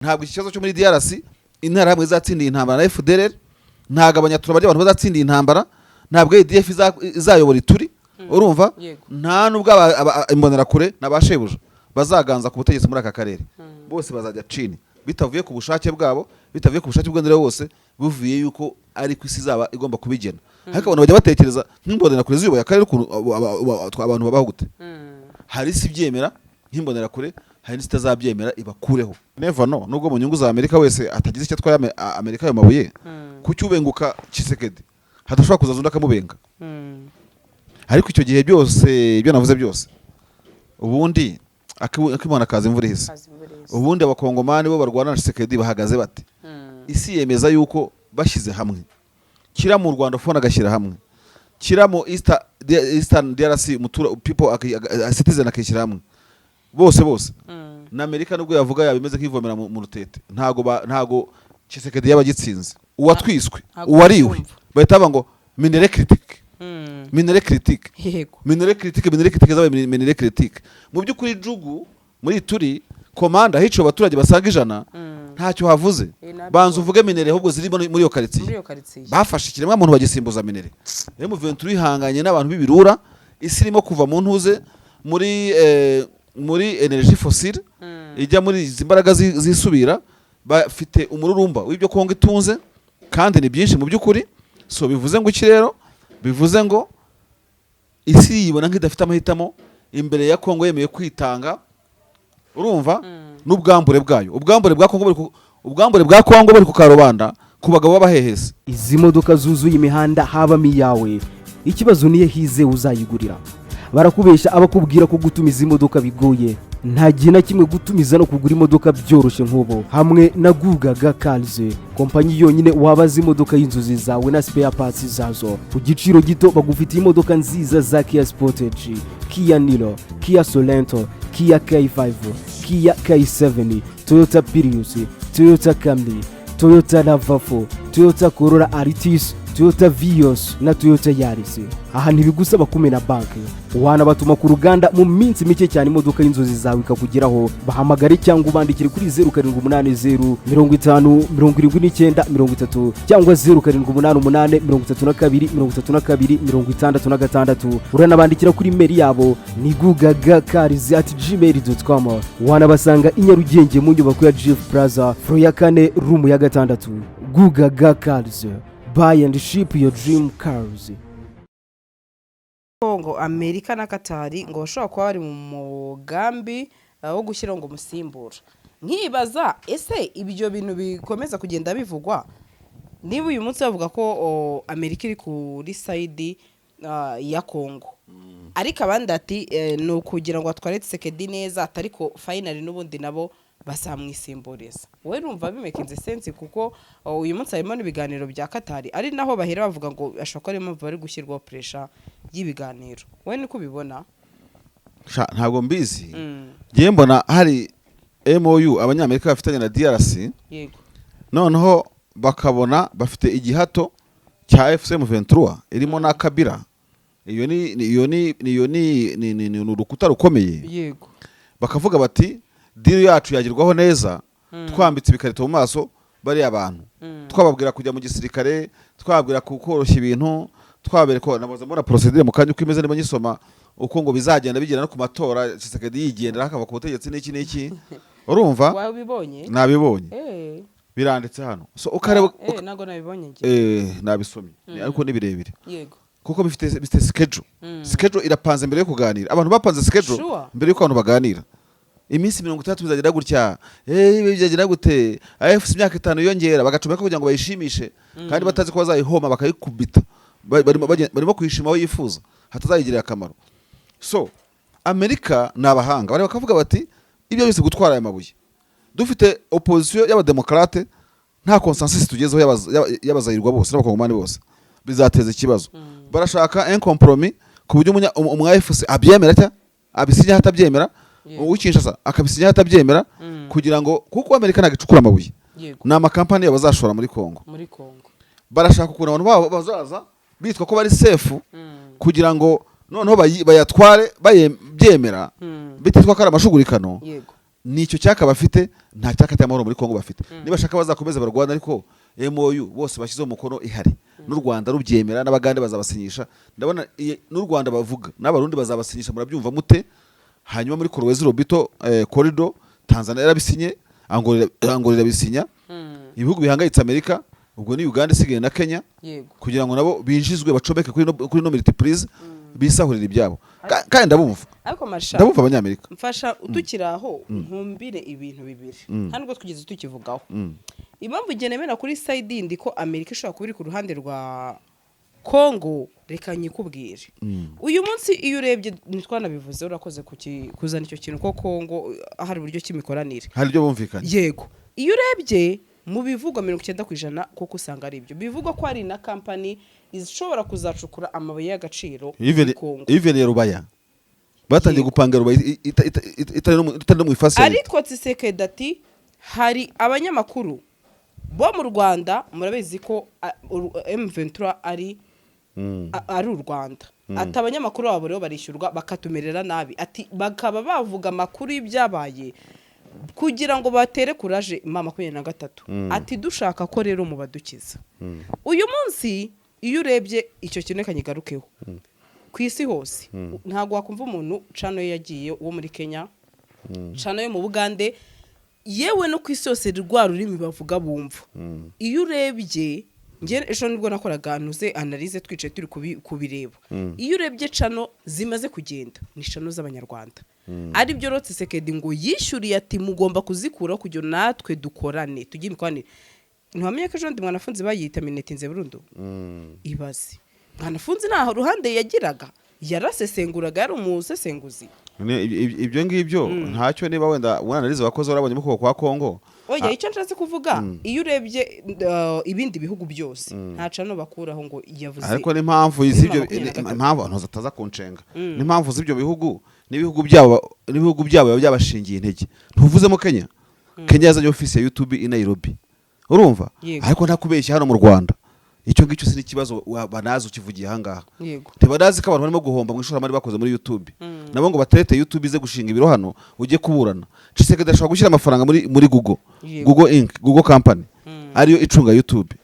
ntabwo ikibazo cyo muri DRC intara hamwe izatsindiye intambara na FDLR, ntabwo abanyatura abantu bazatsindiye intambara, ntabwo ADF izayobora ituri, urumva nta nubwo imbonera kure nabashebuja bazaganza ku butegetsi muri aka karere, bose bazajya cini bitavuye ku bushake bwabo, bitavuye ku bushake bw'ndere wose, buvuye yuko ari ku isi zaba igomba kubigena. Ariko abantu bajya batekereza nk'imbonera kure z'uyoboye akarere abantu babaho gute, hari isi byemera nk'imbonera kure, hari n'itazabyemera ibakureho. Never no, nubwo mu nyungu za Amerika wese atagize icyo atwaye Amerika yo mabuye, kucyubenguka Tshisekedi hadashobora kuzaza undi akamubenga. Ariko icyo gihe byose ibyo navuze byose ubundi akimana kaza imvura ihise, ubundi abakongomani bo barwana na Tshisekedi bahagaze bate? Isi yemeza yuko bashyize hamwe, kira mu Rwanda fona agashyira hamwe, kira mu Eastern DRC people citizen akishyira hamwe, bose na Amerika nubwo yavuga yabimeze nk'ivomera mu rutete, ntago Tshisekedi yabagitsinze, uwatwiswe uwariwe bahita banga ngo minere critique, minere critique, minere critique zabaye minere critique. Mu by'ukuri Jugu muri turi komanda hico abaturage basanga 100 ntacyo havuze, banza uvuge minere ahubwo ziri muri iyo quartier bafashe ikiremwa muntu bagisimbuza minere. M23 ihanganye n'abantu b'ibirura, isi irimo kuva mu ntuze muri energy fossile ijya muri imbaraga zisubira, bafite umururumba w'ibyo Kongo itunze kandi ni byinshi mu by'ukuri. So bivuze ngo iki rero, bivuze ngo isi yibona nk'idafite amahitamo imbere ya Kongo yemeye kwitanga, urumva n'ubwambure bwayo, ubwambure bwa Kongo bari ku karubanda ku bagabo b'abahehese. Izi modoka zuzuye imihanda habamo iyawe, ikibazo niye hize uzayigurira. Barakubesha abakubwira ko gutumiza imodoka bigoye, nta gihe na kimwe gutumiza no kugura imodoka byoroshye nk'ubo. Hamwe na Gugaga Cars, kompanyi yonyine wabaza imodoka y'inzozi zawe na spare parts zazo ku giciro gito. Bagufitiye imodoka nziza za Kia Sportage, Kia Niro, Kia Sorento, Kia K5, Kia K7, Toyota Prius, Toyota Camry, Toyota RAV4, Toyota Corolla Altis, Toyota Vios na Toyota Yaris. Aha ntibigusaba kumena banki, wanabatuma ku ruganda mu minsi mike cyane imodoka y'inzozi zawe ikakugeraho. Bahamagare cyangwa ubandikire kuri 0780 50 79 30 cyangwa 0788 32 66. Uranabandikira kuri mail yabo ni gugagacars@gmail.com. Wanabasanga i Nyarugenge mu nyubako ya Jeff Plaza floor ya 4 room ya 6. Gugaga Cars, buy and ship your dream cars. Ngo Amerika na Katari ngo bashobora kuba bari mu mugambi wo gushyira ngo musimbura. Nkibaza ese ibyo bintu bikomeza kugenda bivugwa, niba uyu munsi bavuga ko Amerika iri kuri side ya Kongo, ariko abandi ati no kugira ngo atware Tshisekedi neza, atariko finally n'ubundi nabo basamwisimburiza. Wowe urumva bimekinze sense kuko uyu munsi harimo n'ibiganiro bya Katari, ari naho bahera bavuga ngo ashobora arimo bari gushyirwa pressure y'ibiganiro. Wowe niko ubibona? Ntabwo mbizi, ngiye mbona hari MOU abanyamerika bafitanye na DRC, yego, noneho bakabona bafite igihato cya FCM23 irimo na Kabila. Iyo ni urukuta rukomeye, yego, bakavuga bati diri yacu yagirwaho neza, twambitse ibikarito mu maso bari abantu, twababwira kujya mu gisirikare, twababwira kukoroshya ibintu, twabereko naboza mbona procedure mu kanya uko imeze niba nyisoma uko ngo bizagenda bigenda no ku matora Tshisekedi yigendera hakaba ku butegetsi n'iki urumva? Wabibonye? Nabibonye, biranditse hano. So ukareba nago nabibonye ngiye nabisomye, ariko ni birebire, yego, kuko bifite schedule. Schedule irapanze mbere yo kuganira, abantu bapanze schedule mbere yuko abantu baganira. Iminsi 30 bizagenda gutya, bizagenda gute, AFC imyaka 5 yongera bagacomeka kugira ngo bayishimishe, kandi batazi ko bazayihoma bakayikubita, barimo kwishima aho yifuza hatazayigirira akamaro. So Amerika nabahanga bari bakavuga bati ibyo byose gutwara aya mabuye, dufite opposition y'abademokrate, nta consensus tugezeho y'abazayirwa bose n'abakongomani bose, bizateza ikibazo. Barashaka un compromis ku buryo umwa AFC abyemera cya abisinya hatabyemera, uw'ikinshasa akabisinya hatabyemera, kugira ngo kuko Amerika nagicukura amabuye na makampani y'abazashora muri Kongo. Barashaka ukuntu abantu babo bazaza bitwa ko bari safe, kugira ngo noneho bayatware bayebyemera bititwa kara amashugurikano, nicyo cyaka bafite, nta cyaka cy'amahoro muri Kongo bafite. Niba shaka bazakomeza barwana, ariko MOU bose bashyizeho umukono ihari, n'u Rwanda rubyemera, n'abagande bazabasinyisha. Ndabona n'u Rwanda bavuga n'abarundi bazabasinyisha, murabyumva mute? Hanyuma muri Kolwezi Lobito corridor Tanzania yarabisinye, Angola irabisinya. Ibihugu bihangayitse Amerika, ubwo ni Uganda isigaye na Kenya, kugira ngo nabo binjizwe bacomeke kuri no multiprise bisahurira ibyabo. Kandi ndabumva abanyamerika. Mfasha utukiraho nkumbire ibintu bibiri hano ubwo twigeze tukivugaho. Impamvu igenemera kuri side ndi ko Amerika ishobora kubiri ku ruhande rwa Kongo, reka nyikubwire. Uyu munsi iyo urebye nitwanabivuze, urakoze kuzana icyo kintu ko Kongo hari uburyo kimikoranire, hari ibyo bumvikana. Yego, iyo urebye mu bivugwa 90% kuko usanga ari ibyo bivugwa ko ari na company ishobora kuzacukura amabuye y'agaciro muri Kongo. Even Rubaya batangiye gupanga Rubaya itari no mu ifasi. Ariko Tshisekedi ati hari abanyamakuru bo mu Rwanda, murabizi ko M23 ari u Rwanda. Ati abanyamakuru babo rero barishyurwa bakatumerera nabi, ati bakaba bavuga amakuru y'ibyabaye kugira ngo batere kuraje mama 23. Ati dushaka ko rero mu badukiza. Uyu munsi iyo urebye icyo kintu kanyigarukeho ku isi hose, ntago wakumva umuntu cano yagiye wo muri Kenya, cano yo mu Bugande, yewe no ku isi yose rwa rurimi bavuga bumva. Iyo urebye nge ejo nibwo nakoraga ntuze analyse twicaye turi kubireba. Iyo urebye cano zimaze kugenda ni cano z'abanyarwanda, ari byo rotse Tshisekedi ngo yishyuriye ati mugomba kuzikuraho kugira natwe dukorane tujye imikwanire. Ntiwamenye ko ejo ndi mwanafunzi bayita minetinze burundu. Ibaze mwanafunzi nta ruhande yagiraga, yarasesenguraga, yari umusesenguzi. Ibyo ngibyo ntacyo, niba wenda wanalize wakoze warabonye mu kwa Kongo. Oya, icyo nshatse kuvuga iyo urebye ibindi bihugu byose ntaca no bakuraho ngo yavuze. Ariko n'impamvu y'ibyo, impamvu ntoza taza kuncenga, n'impamvu z'ibyo bihugu n'ibihugu byabo byabashingiye intege. Ntuvuzemo Kenya. Kenya yazanye office ya YouTube i Nairobi, urumva? Ariko ntakubeshya hano mu Rwanda icyo ngicyo si ikibazo banazi ukivugiye ahangaha. Ntibadazi ko abantu barimo guhomba mu ishoramari bakoze muri YouTube, nabo ngo baterete YouTube ize gushinga ibiro hano ujye kuburana. Tshisekedi ashobora gushyira amafaranga muri Google Inc, Google company ariyo icunga YouTube.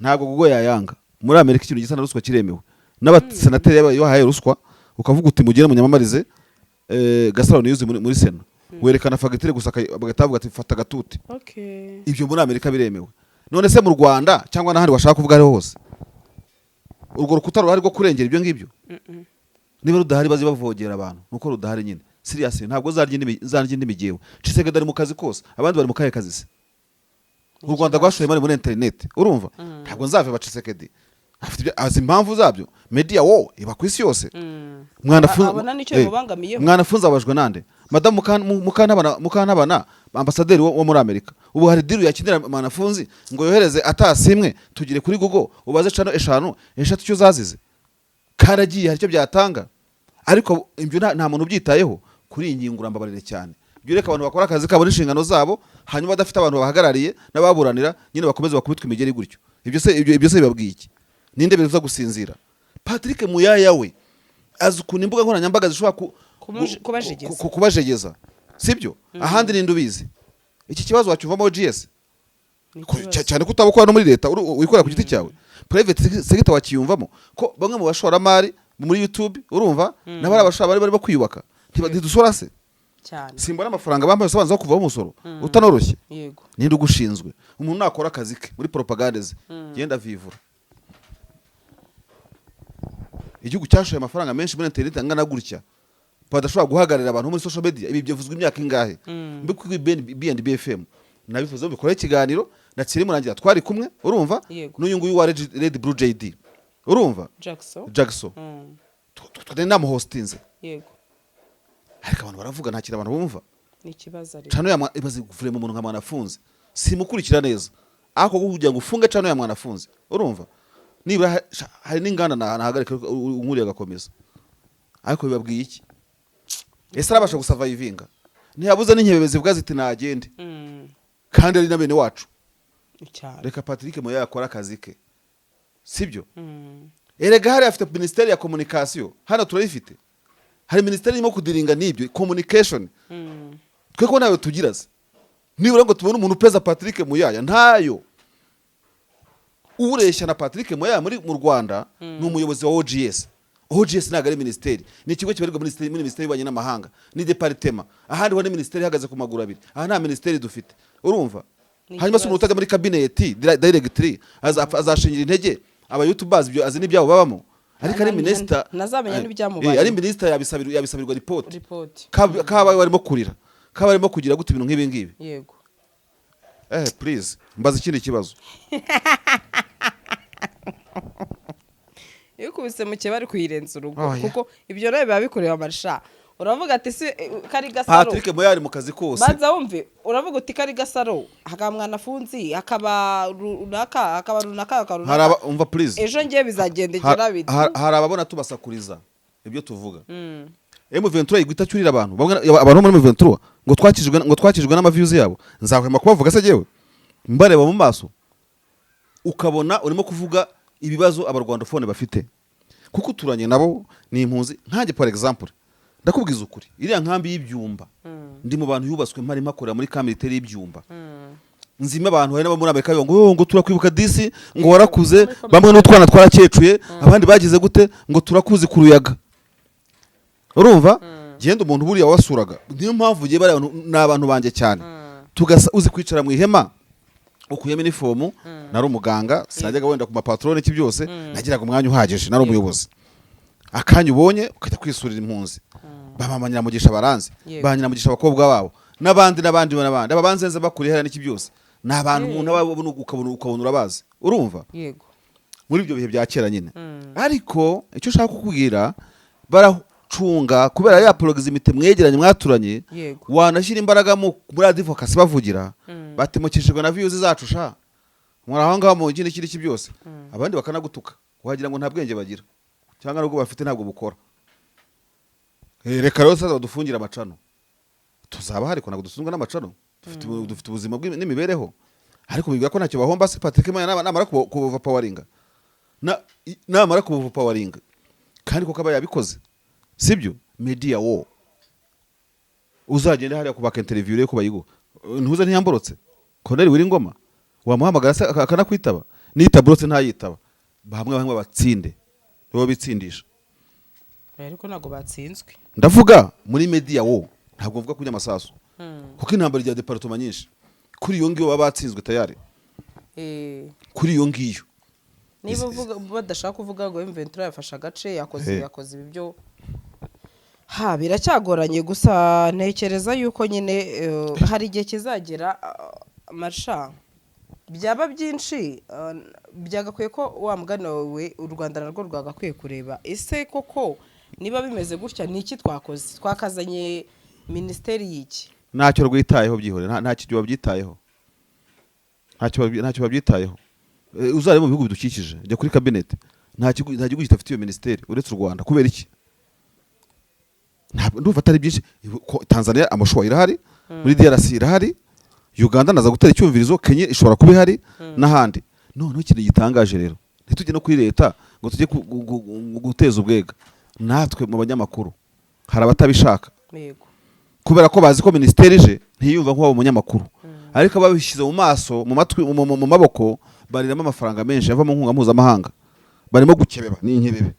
Ntago Google yayanga. Muri Amerika ikintu gisa na ruswa kiremewe, n'abasenateri yabahaye ruswa, ukavuga uti mugire munyamamarize Gasaro News muri Sena, werekana fagitire gusa bagatavuga ati fata gatuti. Ibyo muri Amerika biremewe. None se mu Rwanda cyangwa n'ahandi washaka kuvuga ari hose, urwo rukuta ruhari rwo kurengera ibyo ngibyo? Niba rudahari bazi bavogera abantu, nuko rudahari nyine. Seriously ntabwo zarya n'imigewe. Tshisekedi ari mu kazi kose, abandi bari mu kahe kazi se? U Rwanda rwashoye mari muri internet, urumva? Ntabwo nzave ba Tshisekedi afite azi impamvu zabyo. Media wo iba ku isi yose. Mwanafunzi abajwe nande? Madam Mukantabana ambasaderi wo muri Amerika. Ubu hari diru yakinira mwanafunzi ngo yohereze atasimwe tugire kuri Google ubaze cano 5 cyo zazize. Karagiye hari cyo byatanga. Ariko ibyo nta muntu ubyitayeho kuri inyingura mbabarire cyane. Byureka abantu bakora akazi kabo n'inshingano zabo, hanyuma badafite abantu bahagarariye n'ababuranira nyine bakomeze bakubitwa imigeri gutyo. Ibyo se bibabwiye iki? Ninde bivuza gusinzira? Patrick Muyaya we azi ukuntu imbuga nkoranyambaga zishobora kubajegeza, sibyo? Ahandi ninde ubizi? Iki kibazo wacyuvamo GS cyane kutabukora no muri leta wikora ku giti cyawe. Private sector wakiyumvamo ko bamwe mu bashoramari muri YouTube, urumva? N'abari abashoramari bari bakwiyubaka ntidusora se cyane. Simbona amafaranga bambaye sobanza kuva mu musoro utanoroshye. Yego, ninde ugushinzwe? Umuntu nakora akazi ke muri propaganda ze genda vivura. Igihugu cyashoye amafaranga menshi muri internet angana gutya, badashobora guhagarira abantu muri social media. Ibi byavuzwe imyaka ingahe? Mbe ku BNB FM nabivuze bikora ikiganiro na Kiri Murangira twari kumwe, urumva? N'uyu nguyu wa Red Blue JD, urumva? Jackson tutari hostinze. Yego, ariko abantu baravuga nta kira abantu bumva. Ni kibazo ari cano ya ibaze guvurema umuntu nka mwanafunzi simukurikira neza, ako kugira ngo ufunge cano ya mwanafunzi, urumva? Niba hari n'inganda nahagarika unkuriye agakomeza, ariko bibabwiye iki? Ese arabasha gusavayivinga? Ntiyabuze n'inkebebezi bwa ziti nagende kandi ari na bene wacu. Reka Patrick Moya yakora akazi ke, sibyo? Erega hari afite ministeri ya communication, hano turayifite. Hari ministeri irimo kudiringa n'ibyo communication. twe ko nawe tugira se nibura ngo tubone umuntu upeza Patrick Muyaya ntayo ureshya na Patrick Muyaya mu Rwanda ni umuyobozi wa OGS ntabwo ari ministeri ni ikigo kibarirwa muri ministeri y'ububanyi n'amahanga ni departema ahandi ho ni ministeri ihagaze ku maguru abiri aha nta ministeri dufite urumva hanyuma se umuntu utajya muri cabinet directory azashingira intege aba youtubers ibyo azi n'ibyabo babamo ariko ari minister nazamenya n'ibyamubaye ari minister yabisabirwa report kaba barimo kurira kaba barimo kugira gute ibintu nk'ibi ngibi yego please mbaza ikindi kibazo iyo kubise mu kiba ari kuyirenza urugo kuko ibyo nawe biba bikorera Marsha uravuga ati si kari gasaro Patrick Muyaya mu kazi kose baza wumve uravuga uti kari gasaro hakamwana funzi akaba runaka haraba umva please ejo ngiye bizagendekera bidi hari ababona tubasakuriza ibyo tuvuga M23 yigwita cyurira abantu abantu muri M23 ngo twakijwe n'amaviews yabo nzahwema kubavuga se jewe mbareba mu maso ukabona urimo kuvuga ibibazo abarwandofone bafite kuko turanye nabo ni impunzi nkanjye for example ndakubwiza ukuri iriya nkambi y'ibyumba ndi mu bantu yubaswe mpari makorera muri kamiliteri y'ibyumba nzima abantu hari n'abo muri Amerika ngo turakwibuka disi ngo warakuze bamwe n'utwana twarakecuye abandi bagize gute ngo turakuzi ku ruyaga urumva genda umuntu buriya wasuraga niyo mpamvu giye bari n'abantu banje cyane tugasa uzi kwicara mu ihema ukuyemo uniform nari umuganga sinajyaga wenda ku mapatrone iki byose nagiraga umwanya uhagije nari umuyobozi akanya ubonye ukajya kwisurira impunzi bamamanyira mugisha baranze banyira mugisha abakobwa babo n'abandi ababanzenze bakuri hari n'iki byose n'abantu umuntu ukabona urabazi urumva yego muri ibyo bihe bya kera nyine ariko icyo ushaka kukubwira baracunga kubera ya proximity mwegeranye mwaturanye wanashyira imbaraga muri advocacy bavugira batemukishijwe na views zacu sha mwarahanga mu kindi kiri byose abandi bakanagutuka wagira ngo nta bwenge bagira cyangwa nubwo bafite ntabwo bukora reka rero saza dufungira amacano tuzaba hari ko ntabwo dusungwa n'amacano dufite ubuzima n'imibereho ariko bivuga ko ntacyo bahomba se Patrick Muyaya namara kuva powaringa namara kuva powaringa kandi ko kaba yabikoze sibyo media wo uzagenda hariya kubaka interview rero kubayigo ntuza ntiyamborotse Colonel Wiringoma wamuhamagara akanakwitaba nitaborotse ntayitaba bamwe batsinde bo bitsindisha ariko nago batsinzwe ndavuga muri media wo ntabwo mvuga kunya masasu kuko intambara rya departement nyinshi kuri iyo ngiyo baba batsinzwe tayari kuri iyo ngiyo niba uvuga badashaka kuvuga ngo M23 yafasha agace yakoze ibyo biracyagoranye gusa ntekereza yuko nyine hari igihe kizagera Marsha byaba byinshi byagakwiye ko wa mugana wawe u Rwanda narwo rwagakwiye kureba ese koko niba bimeze gutya niki twakazanye ministeri y'iki ntacyo rwitayeho byihore nta kijyo babyitayeho ntacyo babyitayeho uzare mu bihugu bidukikije jya kuri cabinet nta gihugu gitafite iyo ministeri uretse u Rwanda kubera iki ntabwo ndumva atari byinshi Tanzania amashuwa irahari muri DRC irahari Uganda naza gutera icyumvirizo Kenya ishobora kuba ihari n'ahandi none ikintu gitangaje rero ntitujye no kuri leta ngo tujye guteza ubwega natwe mu banyamakuru hari abatabishaka kubera ko bazi ko ministeri ije ntiyumva nk'uwo munyamakuru ariko babishyize mu maso mu matwi mu maboko bariramo amafaranga menshi yava mu nkunga mpuzamahanga barimo gukebeba n'inkebebe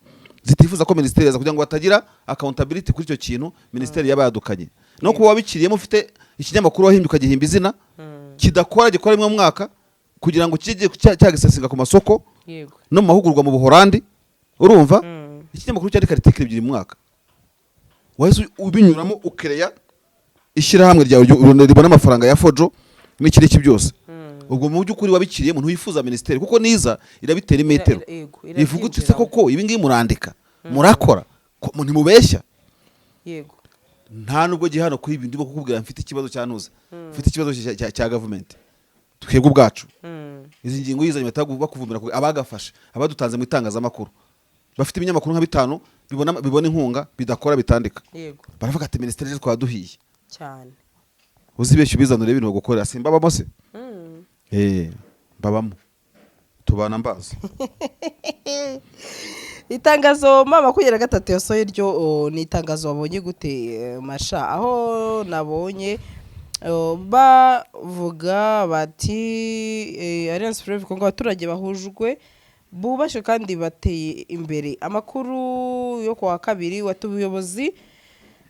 zitifuza ko ministeri yaza kugira ngo batagira accountability kuri icyo kintu ministeri yabadukanye no kuba wabikiriyemo ufite ikinyamakuru wahinduka gihimba izina gikora rimwe mu mwaka kugira ngo kijye cyagisesinga ku masoko no mu mahugurwa mu Buholandi urumva ikinyamakuru cyari article 2 mu mwaka wahise ubinyuramo ukereya ishyirahamwe ryawe ribona amafaranga ya fojo n'ikiriki byose ubwo mu by'ukuri wabikiriye umuntu wifuza ministeri kuko niza irabitera imetero ivugutse koko ibi ngibi murandika murakora ntimubeshya yego nta nubwo gihano kuri ibi ndimo kukubwira mfite ikibazo cyanuza mfite ikibazo cya government twebwe ubwacu izi ngingo yizanye bakuvumira abagafashe abadutanze mu itangazamakuru bafite ibinyamakuru nka 5 bibona inkunga bidakora bitandika yego baravuga ati ministeri twaduhiye cyane uzibeshye ubizanure ibintu gukorera simba bamose babamo tubana mbazo itangazo mama 23 yasoye ryo ni itangazo wabonye gute Marsha aho nabonye bavuga bati Alliance Fleuve Congo abaturage bahujwe bubashe kandi bateye imbere. Amakuru yo kuwa kabiri ubuyobozi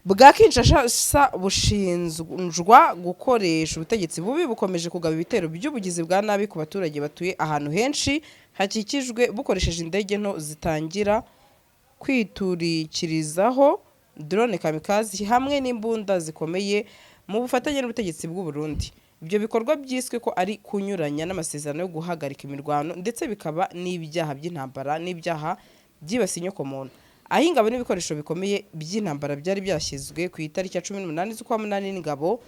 bwa Kinshasa bushinjwa gukoresha ubutegetsi bubi bukomeje kugaba ibitero by'ubugizi bwa nabi ku baturage batuye ahantu henshi hakikijwe bukoresheje indege nto zitangira kwiturikirizaho drone kamikazi hamwe n'imbunda zikomeye mu bufatanye n'ubutegetsi bw'u Burundi. Ibyo bikorwa byiswe ko ari kunyuranya n'amasezerano yo guhagarika imirwano ndetse bikaba n'ibyaha by'intambara n'ibyaha byibasiye inyokomuntu. Aho ingabo n'ibikoresho bikomeye by'intambara byari byashyizwe ku itariki ya 18 z'ukwa munani n'ingabo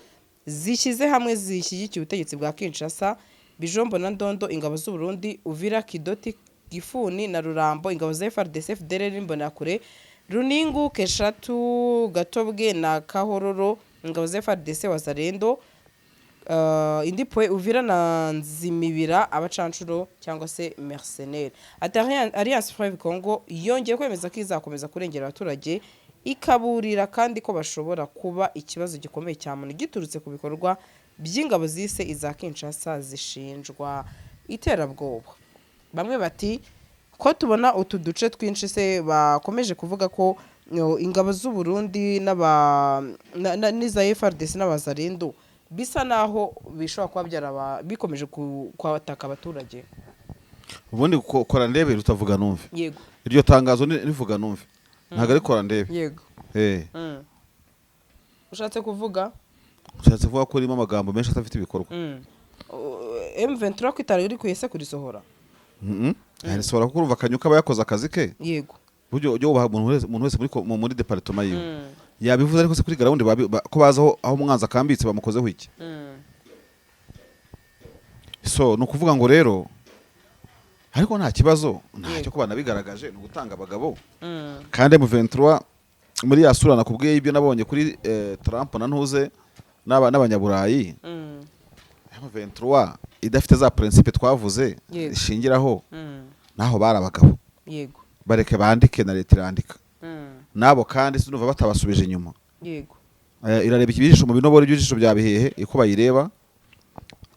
zishyize hamwe zishyigikiye ubutegetsi bwa Kinshasa, Bijombo na Ndondo, ingabo z'u Burundi, Uvira, Kidoti, Gifuni na Rurambo, ingabo za FARDC, FDLR n'Imbonerakure, Runingu, Keshatu, Gatobwe na Kahororo, ingabo za FARDC, Wazalendo, Indipwe, Uvira na Nzimibira, abacancuro cyangwa se mercenaires. Alliance Fleuve Congo yongeye kwemeza ko izakomeza kurengera abaturage, ikaburira kandi ko bashobora kuba ikibazo gikomeye cyane giturutse ku bikorwa by'ingabo zise iza Kinshasa zishinjwa iterabwoba. Bamwe bati ko tubona utu duce twinshi se bakomeje kuvuga ko ingabo z'u Burundi n'iza FARDC n'abazalendo bisa naho bishobora kuba byaraba bikomeje kwataka abaturage. Ubundi kora ndebe rutavuga numve. Yego. Iryo tangazo nivuga numve. Ntago ari kora ndebe. Yego. Ushatse kuvuga? Ushatse kuvuga ko irimo amagambo menshi atafite ibikorwa. M23 kwitara uri kuyese kurisohora. Arisohora kuko urumva Kanyuka aba yakoze akazi ke. Yego. Buryo ubaha umuntu wese muri departement yiwe. Yabivuze ariko se kuri gahunda ko bazaho aho umwanza kambitse bamukozeho iki. So no kuvuga ngo rero ariko nta kibazo ntacyo ko banabigaragaje no gutanga abagabo. Kandi M23 muri yasura nakubwiye ibyo nabonye kuri Trump na ntuze n'abanyaburayi. M23 idafite za principe twavuze ishingiraho naho barabagabo. Yego. Bareke bandike na leta irandika. Nabo kandi sinumva batabasubije inyuma. Yego. Irareba ikibijisho mu binobore by'ijisho bya bihehe iko bayireba.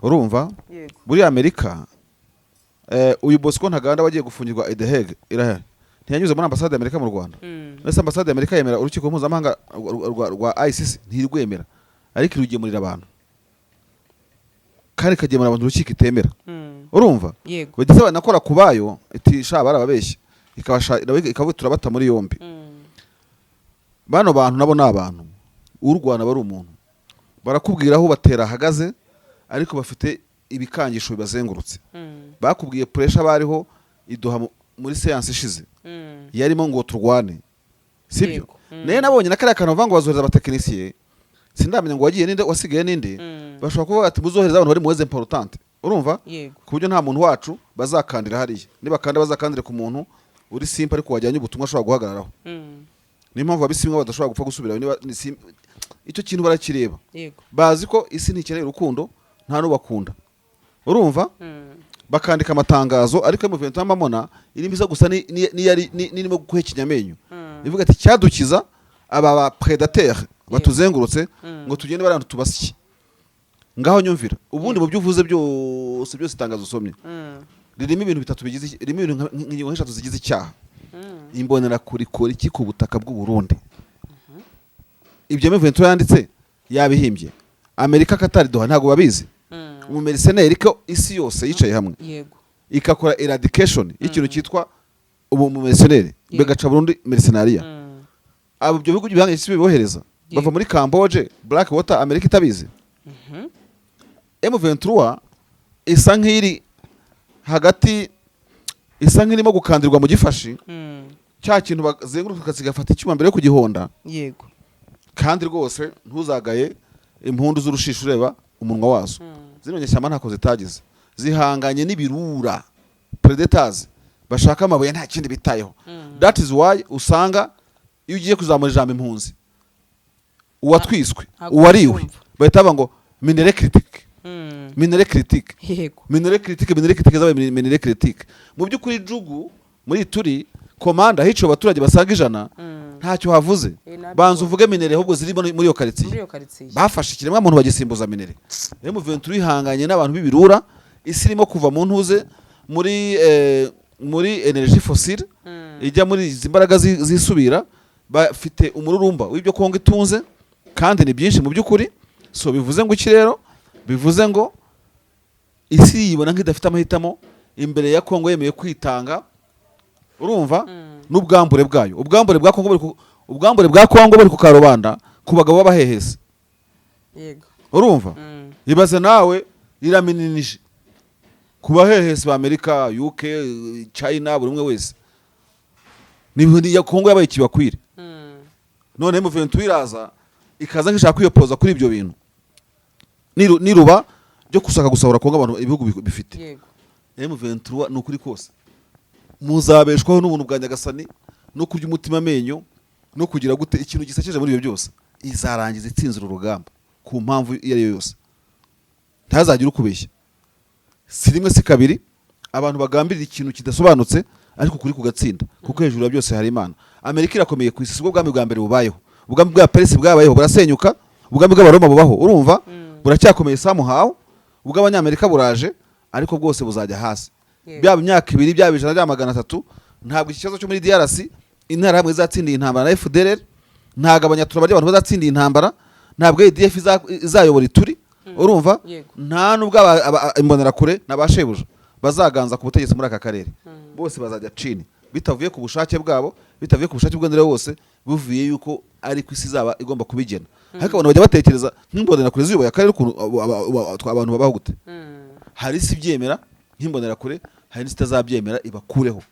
Urumva? Yego. Muri Amerika uyu Bosco Ntaganda wagiye gufungirwa The Hague irahe. Ntiyanyuze muri ambassade ya Amerika mu Rwanda. Nese ambassade ya Amerika yemera urukiko mpuzamahanga rwa ICC ntirwemera. Ariko irugemurira abantu. Kandi kagemura abantu urukiko itemera. Urumva? Yego. Bageze banakora kubayo iti sha barababeshya. Ikabutura bata muri yombi. Bano bantu nabo nabantu urwana bari umuntu barakubwira aho batera hagaze ariko bafite ibikangisho bibazengurutse. Bakubwiye pressure bariho iduha muri séance ishize yarimo ngo turwane sibyo. Naye nabonye nakari kantu vango bazohereza abatekinisiye sindamenya ngo wagiye ninde wasigaye ninde bashobora kuvuga ati muzohereza abantu bari muweze important. Urumva? Ku buryo nta muntu wacu bazakandira hariya niba kandi bazakandire ku muntu uri simple ariko wajyanye ubutumwa ashobora guhagararaho. Niyo mpamvu abisimwa badashobora gupfa gusubira niba icyo kintu barakireba. Bazi ko isi ntikeneye urukundo nta n'ubakunda. Urumva? Bakandika amatangazo ariko mu vento y'amamona irimo gusa nirimo gukuhe kinyamenyo. Ivuga ati cyadukiza aba ba predateur batuzengurutse ngo tugende barantu tubasye. Ngaho nyumvira ubundi mu byuvuze byose itangazo usomye. Ririmo ibintu bitatu bigize ririmo ibintu nk'ingingo eshatu zigize icyaha. Imbonera kuri iki ku butaka bw'u Burundi. Ibyo M23 yanditse yabihimbye. Amerika Qatar Doha ntago babizi. Mu mercenaire ko isi yose yicaye hamwe. Yego. Ikakora eradication y'ikintu cyitwa ubu mu mercenaire begaca Burundi mercenaria. Abo byo bihugu bihanga isi bibohereza. Bava muri Cambodia, Blackwater, Amerika itabizi. M23 isa nk'iri hagati isa nk'irimo gukandirwa mu gifashi. Cya kintu bazenguruka kigafata icyuma mbere yo kugihonda. Yego. Kandi rwose ntuzagaye impundu z'urushisho ureba umunwa wazo. Zino nyeshyamba ntako zitagize. Zihanganye n'ibirura predators bashaka amabuye nta kindi bitayeho. That is why usanga iyo ugiye kuzamura ijambo impunzi uwatwiswe uwariwe bahita banga ngo minere critique. Minere critique. Yego. Minere critique zabaye minere critique. Mu byukuri jugu muri turi komanda hiciwe abaturage basaga 100 ntacyo havuze. nabyo. Banza uvuge minere ahubwo ziri muri iyo karitsiye muri iyo karitsiye bafashe ikiremwa muntu bagisimbuza minere. M23 ihanganye n'abantu b'ibirura, isi irimo kuva mu ntuze muri energy fossile ijya muri izi mbaraga zisubira, bafite umururumba w'ibyo Kongo itunze kandi ni byinshi mu by'ukuri. So bivuze ngo iki rero, bivuze ngo isi yibona nk'idafite amahitamo imbere ya Kongo yemeye kwitanga, urumva n'ubwambure bwayo. Ubwambure bwa Kongo bari ku karubanda ku bagabo b'abahehese, yego urumva. Ibaze nawe iraminije ku bahehese ba Amerika, UK, China, buri umwe wese ni ya Kongo yabaye kibakwire. None M23 iraza ikaza nkishaka kwiyopoza kuri ibyo bintu niruba byo kusaka gusahura Kongo abantu ibihugu bifite. yego M23 nukuri kose muzabeshwaho n'ubuntu bwa Nyagasani no kurya umutima amenyo no kugira gute ikintu gisekeje muri ibyo byose. Izarangiza itsinzira urugamba ku mpamvu iyo ari yo yose, ntazagira ukubeshya. Si rimwe si kabiri abantu bagambirira ikintu kidasobanutse ariko kuri kugatsinda, kuko hejuru ya byose hari Imana. Amerika irakomeye ku isi, ubwo bwami bwa mbere bubayeho, ubwami bwa Perisi bwabayeho burasenyuka, ubwami bw'Abaroma bubaho, urumva buracyakomeye samuhawe, ubw'Abanyamerika buraje ariko bwose buzajya hasi. Byaba imyaka 2 byaba 100 byaba 300, ntabwo ikibazo cyo muri DRC intara hamwe izatsindiye intambara na FDLR, ntabwo abanyatura abantu bazatsindiye intambara, ntabwo ADF izayobora ituri, urumva. Nta nubwo imbonera kure nabashebuja bazaganza ku butegetsi muri aka karere. Bose bazajya cini bitavuye ku bushake bwabo, bitavuye ku bushake bw'ndere wose, buvuye yuko ari ku isi zaba igomba kubigena. Ariko abantu bajya batekereza nk'imbonera kure z'uyoboye akarere abantu babaho gute. Hari isi byemera nk'imbonera kure, hari n'itazabyemera ibakureho.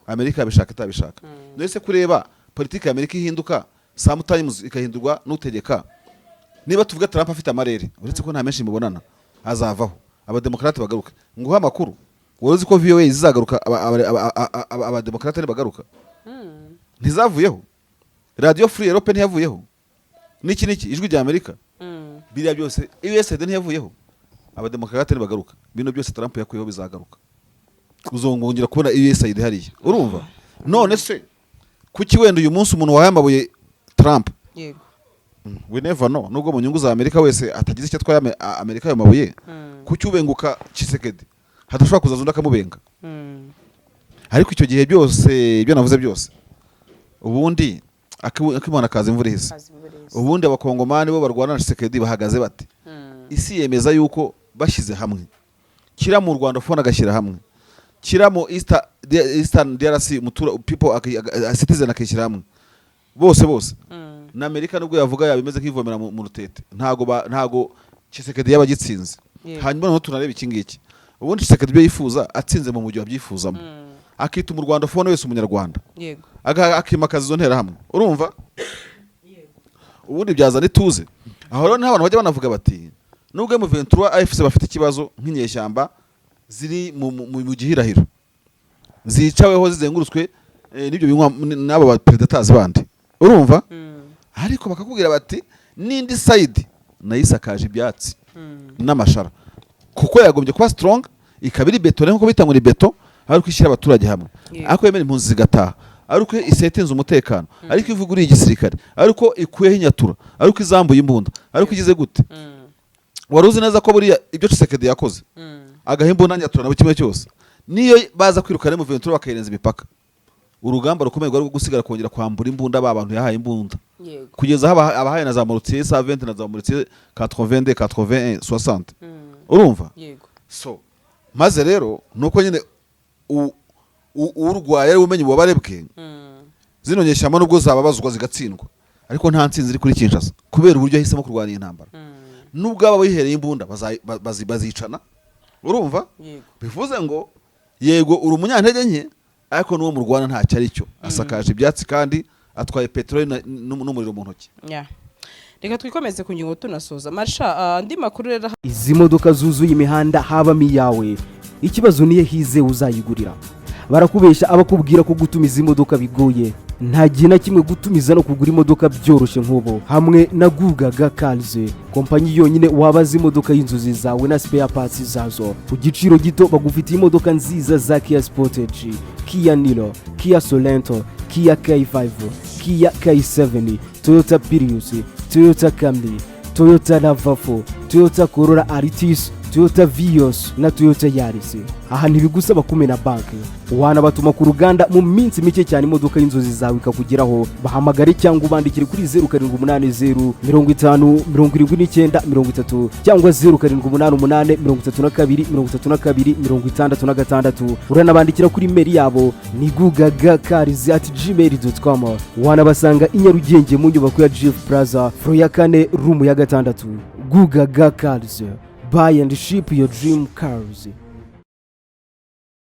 Amerika yabishaka itabishaka. Nese kureba politiki ya Amerika ihinduka sometimes ikahindurwa n'utegeka. Niba tuvuga Trump afite amarere, uretse ko nta menshi mubonana, azavaho abademokrate bagaruka. Nguha amakuru, woruzi ko VOA zizagaruka abademokrate bagaruka. Ntizavuyeho. Radio Free Europe ntiyavuyeho. Niki ijwi rya Amerika. Biriya byose USAID ntiyavuyeho. Abademokrate bagaruka. Bino byose Trump yakuyeho bizagaruka. Uzongera kubona USAID hariya, urumva. None se kuki wenda uyu munsi umuntu wahamabuye Trump? yego we never know, nubwo mu nyungu za Amerika wese atagize icyo atwaye Amerika ayo mabuye, kuki ubenguka Tshisekedi hadashobora kuzaza undi akamubenga. Ariko icyo gihe byose ibyo navuze byose ubundi akimana kaza imvura ihise. Ubundi abakongomani bo barwana na Tshisekedi bahagaze bate? Isi yemeza yuko bashyize hamwe, kira mu Rwanda fona agashyira hamwe, kira mu Eastern DRC people citizen akishyira hamwe, bose na Amerika nubwo yavuga yabimeze nk'ivomera mu rutete, ntago Tshisekedi yabagitsinze. Hanyuma no tunareba iki ngiki, ubundi Tshisekedi byo yifuza atsinze mu mujyi wabyifuzamo, akita mu Rwanda fone wese umunyarwanda, yego akimakaza izo ntera hamwe, urumva. Ubundi byaza nituze aho rero n'abantu bajya banavuga bati nubwo M23 AFC bafite ikibazo nk'inyeshyamba ziri mu gihirahiro, zicaweho zizengurutswe n'ibyo binywa n'abo ba predators bandi, urumva. Ariko bakakubwira bati n'indi side nayisakaje ibyatsi n'amashara, kuko yagombye kuba strong, ikabiri betone nkuko bitangwa ni beto, ariko ishyira abaturage hamwe, ariko yemera impunzi zigataha, ariko isetenza umutekano, ariko ivuguriye igisirikare, ariko ikuyeho inyatura, ariko izambuye imbunda, ariko igize gute. Waruzi neza ko buriya ibyo Tshisekedi yakoze agahimbo nanyatura na kimwe cyose, niyo baza kwirukana mu M23 bakayirenza imipaka, urugamba rukomeye rwo gusigara kongera kwambura imbunda abantu yahaye imbunda, kugeza abahaye na za Mortier 120 na za Mortier 82 81 60, urumva. So maze rero nuko nyine urwaye ari umenye ububabare bwe, zino nyeshyamba nubwo zababazwa zigatsindwa, ariko nta nsinzi iri kuri Kinshasa kubera uburyo yahisemo kurwanya intambara. Nubwo aba bihereye imbunda bazicana, urumva. Bivuze ngo yego uri umunyantege nke, ariko n'uwo mu Rwanda ntacyo ari cyo, asakaje ibyatsi kandi atwaye peteroli n'umuriro mu ntoki. Reka twikomeze ku ngingo tunasoza. Marsha, andi makuru rero, izi modoka zuzuye imihanda habamo iyawe, ikibazo niye hize uzayigurira. Barakubesha abakubwira ko gutumiza imodoka bigoye, nta gihe na kimwe gutumiza no kugura imodoka byoroshye nk'ubu hamwe na Gugaga Cars, kompanyi yonyine wabaza imodoka y'inzozi zawe na spare parts zazo ku giciro gito. Bagufitiye imodoka nziza za Kia Sportage, Kia Niro, Kia Sorento, Kia K5, Kia K7, Toyota Prius, Toyota Camry, Toyota RAV4, Toyota Corolla Altis, Toyota Vios na Toyota Yaris. Aha ntibigusaba kumena banki, wanabatuma ku ruganda mu minsi mike cyane imodoka y'inzozi zawe ikakugeraho. Bahamagare cyangwa ubandikire kuri 0780 50 79 30 cyangwa 0788 32 66. Uranabandikira kuri mail yabo ni gugagacars@gmail.com. Wanabasanga i Nyarugenge mu nyubako ya GF Plaza floor ya 4 room ya 6. Gugaga Cars, buy and ship your dream cars.